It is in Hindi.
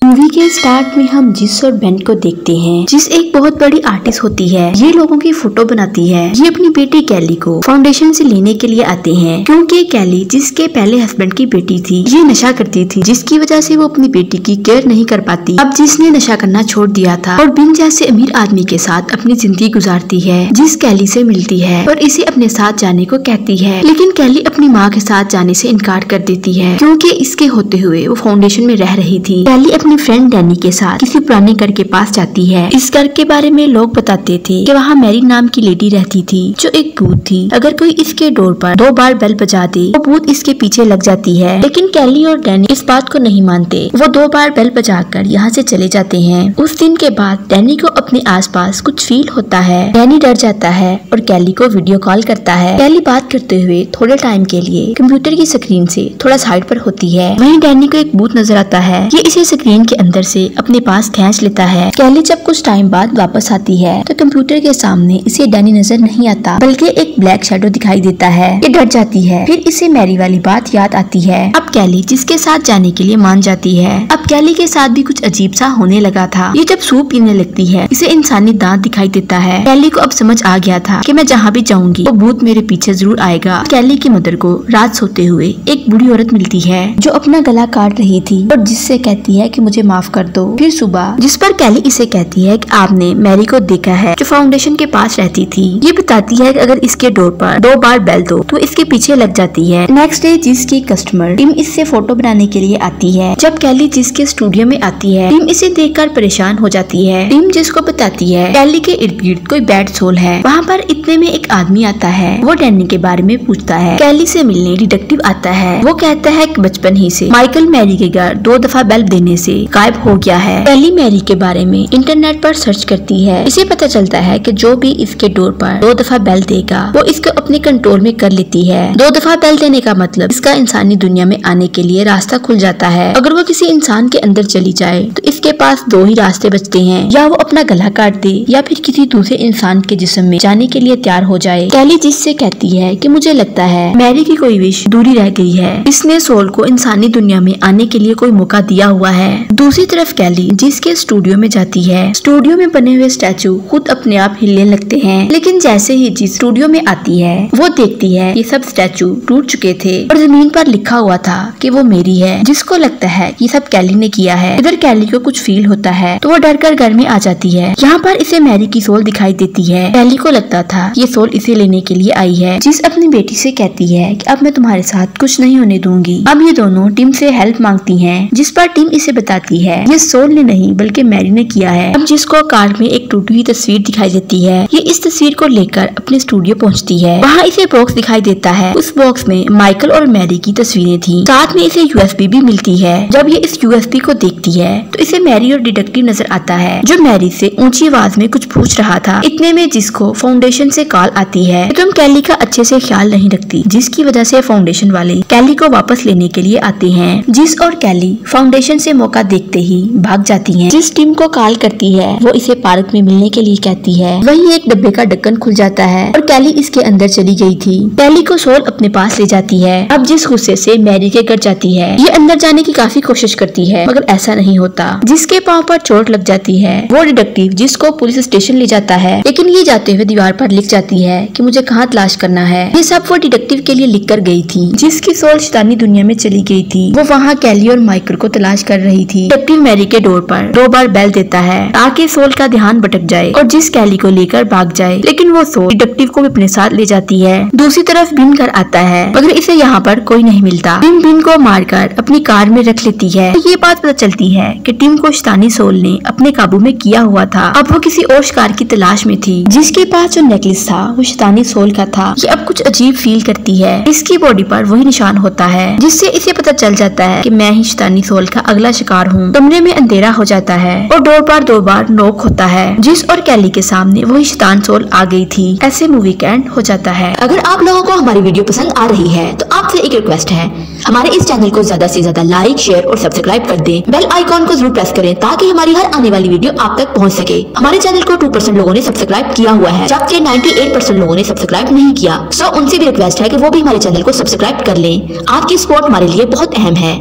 मूवी के स्टार्ट में हम जिस और बेन को देखते हैं। जिस एक बहुत बड़ी आर्टिस्ट होती है, ये लोगों की फोटो बनाती है। ये अपनी बेटी कैली को फाउंडेशन से लेने के लिए आते हैं, क्योंकि कैली जिसके पहले हस्बैंड की बेटी थी, ये नशा करती थी, जिसकी वजह से वो अपनी बेटी की केयर नहीं कर पाती। अब जिसने नशा करना छोड़ दिया था और बिन जैसे अमीर आदमी के साथ अपनी जिंदगी गुजारती है, जिस कैली से मिलती है और इसे अपने साथ जाने को कहती है, लेकिन कैली अपनी माँ के साथ जाने से इनकार कर देती है, क्योंकि इसके होते हुए वो फाउंडेशन में रह रही थी। कैली अपनी फ्रेंड डैनी के साथ किसी पुराने घर के पास जाती है। इस घर के बारे में लोग बताते थे कि वहाँ मैरी नाम की लेडी रहती थी, जो एक भूत थी। अगर कोई इसके डोर पर 2 बार बेल बजा दे, वो भूत इसके पीछे लग जाती है। लेकिन कैली और डैनी इस बात को नहीं मानते। वो 2 बार बेल बजाकर यहाँ से चले जाते हैं। उस दिन के बाद डैनी को अपने आसपास कुछ फील होता है। डैनी डर जाता है और कैली को वीडियो कॉल करता है। कैली बात करते हुए थोड़े टाइम के लिए कंप्यूटर की स्क्रीन से थोड़ा साइड पर होती है। वहीं डैनी को एक भूत नजर आता है। ये इसे स्क्रीन के अंदर से अपने पास खींच लेता है। कैली जब कुछ टाइम बाद वापस आती है तो कंप्यूटर के सामने इसे डैनी नजर नहीं आता, बल्कि एक ब्लैक शैडो दिखाई देता है। ये डर जाती है। फिर इसे मैरी वाली बात याद आती है। अब कैली जिसके साथ जाने के लिए मान जाती है। अब कैली के साथ भी कुछ अजीब सा होने लगा था। ये जब सूप पीने लगती है, इसे इंसानी दांत दिखाई देता है। कैली को अब समझ आ गया था कि मैं जहाँ भी जाऊंगी वो भूत मेरे पीछे जरूर आएगा। कैली की मदर को रात सोते हुए एक बूढ़ी औरत मिलती है, जो अपना गला काट रही थी और जिससे कहती है कि मुझे माफ कर दो। फिर सुबह जिस पर कैली इसे कहती है कि आपने मैरी को देखा है, जो फाउंडेशन के पास रहती थी। ये बताती है कि अगर इसके डोर पर 2 बार बेल दो तो इसके पीछे लग जाती है। नेक्स्ट डे जिसकी कस्टमर टिम इससे फोटो बनाने के लिए आती है। जब कैली जिसके स्टूडियो में आती है, टिम इसे देखकर परेशान हो जाती है। टिम जिसको बताती है कैली के इर्द गिर्द कोई बैड सोल है। वहाँ पर इतने में एक आदमी आता है। वो डैनी के बारे में पूछता है। कैली से मिलने डिटेक्टिव आता है। वो कहता है कि बचपन ही से माइकल मैरी के घर 2 दफा बेल देने से गायब हो गया है। कैली मैरी के बारे में इंटरनेट पर सर्च करती है। इसे पता चलता है कि जो भी इसके डोर पर 2 दफा बेल देगा, वो इसको अपने कंट्रोल में कर लेती है। 2 दफा बेल देने का मतलब इसका इंसानी दुनिया में आने के लिए रास्ता खुल जाता है। अगर वो किसी इंसान के अंदर चली जाए तो इसके पास 2 ही रास्ते बचते हैं, या वो अपना गला काट दे या फिर किसी दूसरे इंसान के जिस्म में जाने के लिए तैयार हो जाए। कैली जिससे कहती है कि मुझे लगता है मैरी की कोई विश दूरी रह गई है। इसने सोल को इंसानी दुनिया में आने के लिए कोई मौका दिया हुआ है। दूसरी तरफ कैली जिसके स्टूडियो में जाती है। स्टूडियो में बने हुए स्टैचू खुद अपने आप हिलने लगते हैं, लेकिन जैसे ही जिस स्टूडियो में आती है, वो देखती है ये सब स्टैचू टूट चुके थे और जमीन पर लिखा हुआ था कि वो मेरी है। जिसको लगता है ये सब कैली ने किया है। इधर कैली को कुछ फील होता है तो वो डरकर घर में आ जाती है। यहाँ पर इसे मैरी की सोल दिखाई देती है। कैली को लगता था ये सोल इसे लेने के लिए आई है। जिस अपनी बेटी से कहती है कि अब मैं तुम्हारे साथ कुछ नहीं होने दूंगी। अब ये दोनों टिम से हेल्प मांगती हैं, जिस पर टिम इसे बताती है ये सोल ने नहीं बल्कि मैरी ने किया है। अब जिसको कार्ड में एक टूटी हुई तस्वीर दिखाई देती है, ये इस तस्वीर को लेकर अपने स्टूडियो पहुंचती है। वहाँ इसे बॉक्स दिखाई देता है। उस बॉक्स में माइकल और मैरी की तस्वीरें थी। साथ में इसे यूएसबी भी मिलती है। जब ये इस यूएसबी को देखती है तो इसे मैरी और डिटेक्टिव नजर आता है, जो मैरी से ऊंची आवाज में कुछ पूछ रहा था। इतने में जिसको फाउंडेशन से कॉल आती है कि तुम कैली का अच्छे से ख्याल नहीं रखती, जिसकी वजह से फाउंडेशन वाले कैली को वापस लेने के लिए आते हैं। जिस और कैली फाउंडेशन से मौका देखते ही भाग जाती हैं। जिस टीम को कॉल करती है वो इसे पार्क में मिलने के लिए कहती है। वहीं एक डब्बे का ढक्कन खुल जाता है और कैली इसके अंदर चली गई थी। कैली को सोल अपने पास ले जाती है। अब जिस गुस्से से मैरी के घर जाती है, ये अंदर जाने की काफी कोशिश करती है, मगर ऐसा नहीं होता। जिसके पाँव पर चोट लग जाती है, वो डिटेक्टिव जिसको पुलिस स्टेशन ले जाता है, लेकिन ये जाते हुए दीवार पर लिख जाती है कि मुझे कहाँ तलाश करना है। ये सब वो डिटेक्टिव के लिए लिख कर गई थी। जिसकी सोल शैतानी दुनिया में चली गई थी, वो वहाँ कैली और माइकल को तलाश कर रही थी। डिटेक्टिव मैरी के डोर पर 2 बार बेल देता है ताकि सोल का ध्यान भटक जाए और जिस कैली को लेकर भाग जाए, लेकिन वो सोल डिटेक्टिव को भी अपने साथ ले जाती है। दूसरी तरफ बिन घर आता है, मगर इसे यहाँ पर कोई नहीं मिलता। बिन को मारकर अपनी कार में रख लेती है। तो ये बात पता चलती है कि टिम को शैतानी सोल ने अपने काबू में किया हुआ था। अब वो किसी और शिकार की तलाश में थी। जिसके पास जो नेकलेस था वो शैतानी सोल का था। ये अब कुछ अजीब फील करती है। इसकी बॉडी पर वही निशान होता है, जिससे इसे पता चल जाता है कि मैं ही शैतानी सोल का अगला शिकार हूँ। कमरे में अंधेरा हो जाता है और डोर पर 2 बार नॉक होता है। जिस और कैली के सामने वही शैतान सोल आ गई थी। ऐसे मूवी का एंड हो जाता है। अगर आप लोगों को हमारी वीडियो पसंद आ रही है तो आपसे एक रिक्वेस्ट है, हमारे इस चैनल को ज्यादा से ज्यादा लाइक, शेयर और सब्सक्राइब कर दें। बेल आइकॉन को जरूर प्रेस करें ताकि हमारी हर आने वाली वीडियो आप तक पहुंच सके। हमारे चैनल को 2% लोगों ने सब्सक्राइब किया हुआ है, जबकि 98% लोगों ने सब्सक्राइब नहीं किया। सो उनसे भी रिक्वेस्ट है कि वो भी हमारे चैनल को सब्सक्राइब कर लें। आपकी सपोर्ट हमारे लिए बहुत अहम है।